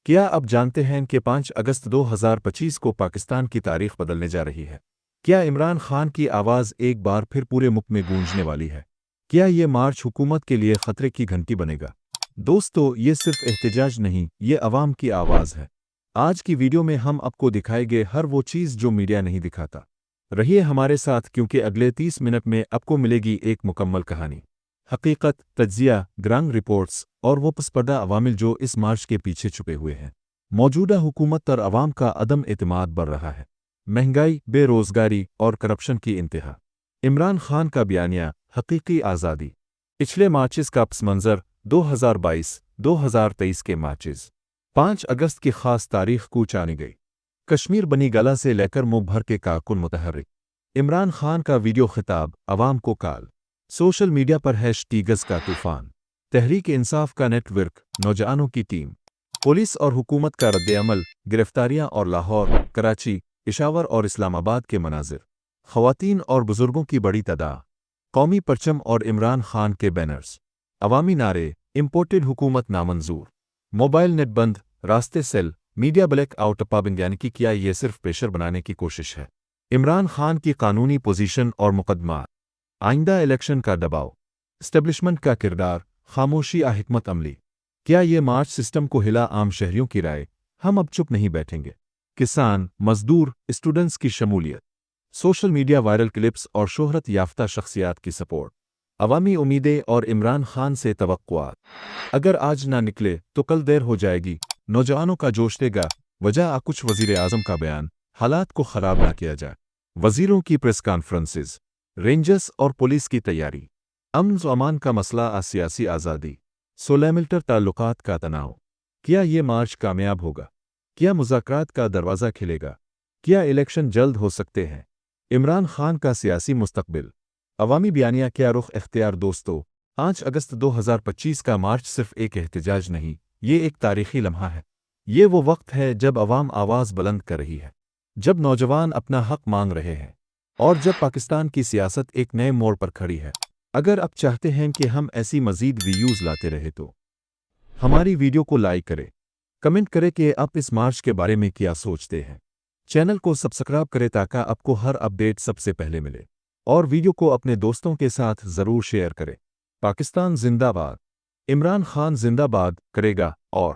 کیا اب جانتے ہیں کہ 5 اگست 2025 کو پاکستان کی تاریخ بدلنے جا رہی ہے؟ کیا عمران خان کی آواز ایک بار پھر پورے ملک میں گونجنے والی ہے؟ کیا یہ مارچ حکومت کے لیے خطرے کی گھنٹی بنے گا؟ دوستو، یہ صرف احتجاج نہیں، یہ عوام کی آواز ہے۔ آج کی ویڈیو میں ہم آپ کو دکھائیں گے ہر وہ چیز جو میڈیا نہیں دکھاتا۔ رہیے ہمارے ساتھ کیونکہ اگلے 30 منٹ میں آپ کو ملے گی ایک مکمل کہانی، حقیقت، تجزیہ، گراؤنڈ رپورٹس اور وہ پس پردہ عوامل جو اس مارچ کے پیچھے چھپے ہوئے ہیں۔ موجودہ حکومت پر عوام کا عدم اعتماد بڑھ رہا ہے۔ مہنگائی، بے روزگاری اور کرپشن کی انتہا۔ عمران خان کا بیانیہ حقیقی آزادی۔ پچھلے مارچز کا پس منظر 2022-2023 کے مارچز 5 اگست کی خاص تاریخ کو جانی گئی۔ کشمیر بنی گالہ سے لے کر ملک بھر کے کارکن متحرک۔ عمران خان کا ویڈیو خطاب، عوام کو کال۔ سوشل میڈیا پر #گز کا طوفان۔ تحریک انصاف کا نیٹ ورک، نوجوانوں کی ٹیم۔ پولیس اور حکومت کا رد عمل، گرفتاریاں اور لاہور، کراچی، پشاور اور اسلام آباد کے مناظر۔ خواتین اور بزرگوں کی بڑی تعداد۔ قومی پرچم اور عمران خان کے بینرز۔ عوامی نعرے، امپورٹڈ حکومت نامنظور۔ موبائل نیٹ بند، راستے سیل، میڈیا بلیک آؤٹ پابند۔ یعنی کہ کیا یہ صرف پریشر بنانے کی کوشش ہے؟ عمران خان کی قانونی پوزیشن اور مقدمات۔ آئندہ الیکشن کا دباؤ۔ اسٹیبلشمنٹ کا کردار، خاموشی حکمت عملی۔ کیا یہ مارچ سسٹم کو ہلا؟ عام شہریوں کی رائے۔ ہم اب چپ نہیں بیٹھیں گے۔ کسان، مزدور، اسٹوڈنٹس کی شمولیت۔ سوشل میڈیا وائرل کلپس اور شہرت یافتہ شخصیات کی سپورٹ۔ عوامی امیدیں اور عمران خان سے توقعات۔ اگر آج نہ نکلے تو کل دیر ہو جائے گی۔ نوجوانوں کا جوش دے گا۔ وجہ کچھ وزیر اعظم کا بیان، حالات کو خراب نہ کیا جائے۔ وزیروں کی پریس کانفرنسز۔ رینجرز اور پولیس کی تیاری۔ امن و امان کا مسئلہ، سیاسی آزادی۔ 16 ملٹر تعلقات کا تناؤ۔ کیا یہ مارچ کامیاب ہوگا؟ کیا مذاکرات کا دروازہ کھلے گا؟ کیا الیکشن جلد ہو سکتے ہیں؟ عمران خان کا سیاسی مستقبل۔ عوامی بیانیہ کیا رخ اختیار؟ دوستو، 5 اگست 2025 کا مارچ صرف ایک احتجاج نہیں، یہ ایک تاریخی لمحہ ہے۔ یہ وہ وقت ہے جب عوام آواز بلند کر رہی ہے، جب نوجوان اپنا حق مانگ رہے ہیں، اور جب پاکستان کی سیاست ایک نئے موڑ پر کھڑی ہے۔ اگر آپ چاہتے ہیں کہ ہم ایسی مزید ویڈیوز لاتے رہے تو ہماری ویڈیو کو لائک کریں، کمنٹ کریں کہ آپ اس مارچ کے بارے میں کیا سوچتے ہیں۔ چینل کو سبسکرائب کریں تاکہ آپ کو ہر اپڈیٹ سب سے پہلے ملے، اور ویڈیو کو اپنے دوستوں کے ساتھ ضرور شیئر کریں۔ پاکستان زندہ باد۔ عمران خان زندہ باد کرے گا، اور